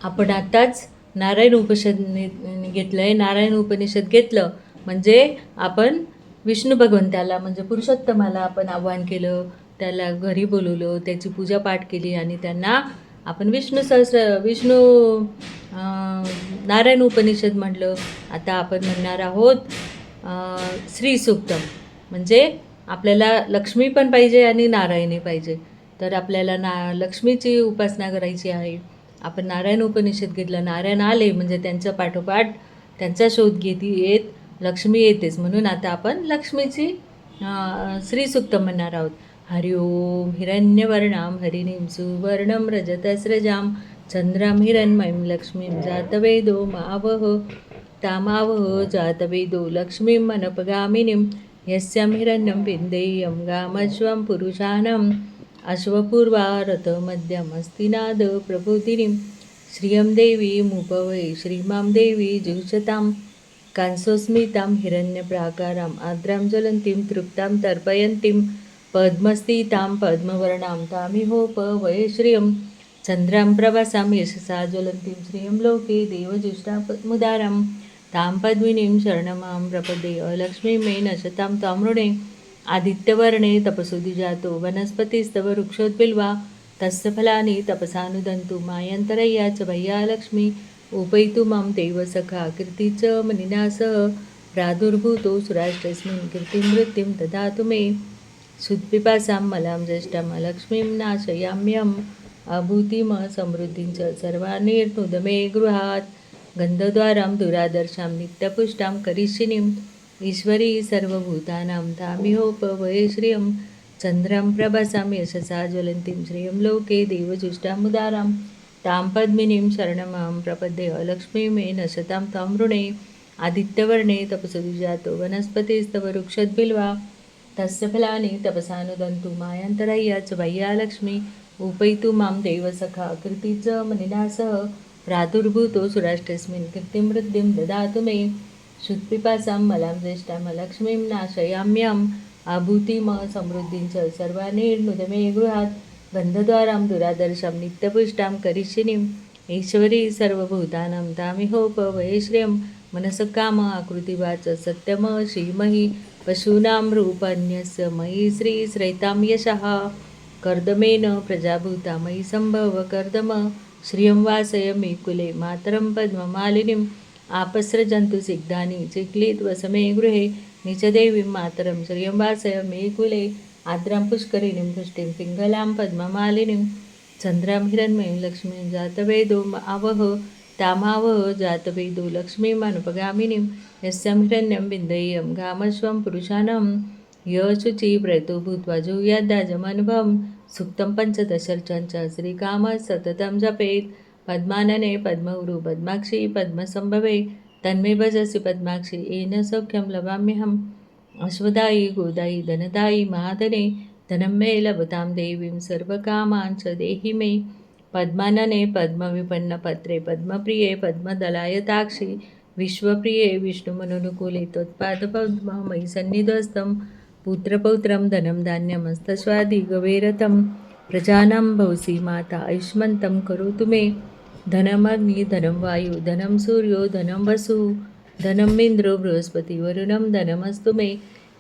आपण आत्ताच नारायण उपनिषद घेतलं आहे. नारायण उपनिषद घेतलं म्हणजे आपण विष्णू भगवंताला म्हणजे पुरुषोत्तमाला आपण आव्हान केलं, त्याला घरी बोलवलं, त्याची पूजा पाठ केली आणि त्यांना आपण विष्णू नारायण उपनिषद म्हटलं. आता आपण म्हणणार आहोत श्री सूक्तम. म्हणजे आपल्याला लक्ष्मी पण पाहिजे आणि नारायणी पाहिजे. तर आपल्याला लक्ष्मीची उपासना करायची आहे. आपण नारायण उपनिषद घेतलं. नारायण आले म्हणजे त्यांच्या पाठोपाठ त्यांचा शोध येत लक्ष्मी येतेच. म्हणून आता आपण लक्ष्मीची श्रीसूक्त म्हणणार आहोत. हरि ओम हिरण्यवर्णां हरिणीं सुवर्णं रजतस्रजां चंद्रां हिरण्मयीं लक्ष्मीं जातवेदो मावह तामावह जातवेदो लक्ष्मीं मनपगामिनीं यस्यां हिरण्यं विन्देयं गामश्वं पुरुषाणम् अश्वपूर्वा रथमध्यमस्तिनाद प्रबोधिनीं श्रियं देवीमुपवै श्रीमां देवी जुषतां कांसोस्मितां हिरण्यप्राकाराम् आर्द्रां ज्वलन्तीं तृप्तां तर्पयन्तीं पद्मस्थितां पद्मवर्णां तामिहोपवै श्रियं चन्द्रां प्रभासां यशसा ज्वलन्तीं श्रियं लोके देवजुष्टामुदारां तां पद्मिनीं शरणमां प्रपदे अलक्ष्मी मे नशतां तामृणे आदित्यवर्णे तपसोदिजातो वनस्पतिस्तव वृक्षोद्बिल्वा तस्य फलानि तपसानुदन्तु मायन्तरय्या च भय्यालक्ष्मी उपैतु मां देव सखा कीर्ति च मनिना सह प्रादुर्भूतो सुराष्ट्रस्मिन् कीर्तिं वृत्तिं ददातु मे सुत्पिपासां मलां ज्येष्ठां लक्ष्मीं नाशयाम्यहम् अभूतिम समृद्धिं च सर्वानिर्नुदमे गृहात् गन्धद्वारां दुरादर्शां नित्यपुष्टां करिष्यिनीं ईश्वरी सर्वभूतानां तामिहोपवये श्रियं चन्द्रां प्रभासां यशसा ज्वलन्तीं श्रियं लोके देवजुष्टामुदारां तां पद्मिनीं शरणमां प्रपद्ये अलक्ष्मी मे नशतां तामृणे आदित्यवर्णे तपसोदिजातो वनस्पतिस्तव वृक्षोद्बिल्वा तस्य फलानि तपसानुदन्तु मायन्तरय्या च भय्यालक्ष्मी उपैतु मां देवसखा कीर्ति च मनिना सह प्रादुर्भूतो सुराष्ट्रस्मिन् कीर्तिं वृद्धिं ददातु मे शुत्पिपासां मलां ज्येष्ठां लक्ष्मीं नाशयाम्यहम् आभूतिम समृद्धिं च सर्वानिर्नुदमे गृहात् गन्धद्वारां दुरादर्शां नित्यपुष्टां करिष्यिनीं ईश्वरी सर्वभूतानां तामिहोपवये श्रियं मनसकाम आकृतिवाच सत्यम श्रीमहि पशूनां रूपन्यस्य मयि श्रीश्रैतां यशः कर्दमेन प्रजाभूता मयि सम्भव कर्दम श्रियं वासय मे कुले मातरं पद्ममालिनीं आपस्रजन्तु सिग्धानि चिक्लिद्वसमे गृहे निचदेवीं मातरं श्रियं वासय मे कुले आद्रां पुष्करिणीं पुष्टिं पिङ्गलां पद्ममालिनीं चन्द्रां हिरण्मयीं लक्ष्मीं जातवेदो आवह तामावह जातवेदो लक्ष्मीमनुपगामिनीं यस्यां हिरण्यं विन्देयं गामश्वं पुरुषाणं यशुचि प्रयतो भूत्वा जुह्याद्दाजमनुभवं सूक्तं पंचदशर्चञ्च श्रीकाम सततं जपेत् पद्मानने पद्मौरु पद्माक्षी पद्मसंभवे तन्मे भजसि पद्माक्षी येन सौख्यं लभाम्यहम् अश्वदायी गोदायी धनदायी महाधने धनं मे लभतां देवीं सर्वकामांच देहि मे पद्मानने पद्मविपन्नपत्रे पद्मप्रिये पद्मदलायताक्षी विश्वप्रिये विष्णुमनुकूले त्वत्पादपद्ममयि सन्निधस्तं पुत्रपौत्रं धनं धान्यमस्तस्वादि गवेरतं प्रजानां भवसि माता आयुष्मन्तं करोतु मे धनमग्नि धनं वायु धनं सूर्यो धनं वसुः धनमिन्द्रो बृहस्पति वरुणं धनमस्तु मे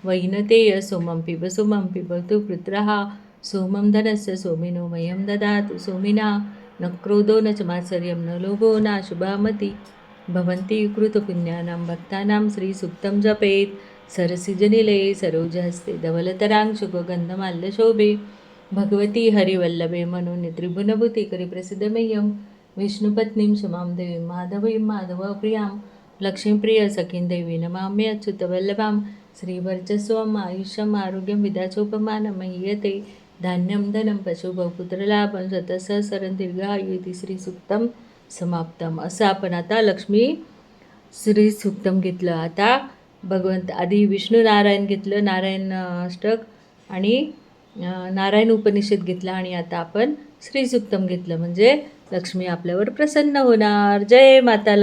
वैनतेय सोमं पिबतु पुत्रः सोमं धनस्य सोमिनो मह्यं ददातु सोमिना न क्रोधो न च मात्सर्यं न लोभो न शुभामति भवन्ति कृतपुण्यानां भक्तानां श्रीसूक्तं जपेत् सरसिजनिलये सरोजहस्ते धवलतरांशुगन्धमाल्यशोभे भगवती हरिवल्लभे मनोनि त्रिभुवनभूतिकरि प्रसिद्धमेयं विष्णुपत्नीं क्षमां देवीं माधवीं माधवप्रियां लक्ष्मीप्रिय सखीं देवी नमामि अच्युतवल्लभां श्रीवर्चस्वम् आयुष्यम् आरोग्यं विद्याचोपमानं मह्यते धान्यं धनं पशुबहुपुत्रलाभं शतसहस्रं दीर्घायु इति श्रीसूक्तं समाप्तम. असं आपण आता लक्ष्मी श्रीसूक्तम घेतलं. आता भगवंत आधी विष्णू नारायण घेतलं, नारायण अष्टक आणि नारायण उपनिषद घेतला आणि आता आपण श्रीसूक्तम घेतलं म्हणजे लक्ष्मी आपल्यावर प्रसन्न होणार. जय माता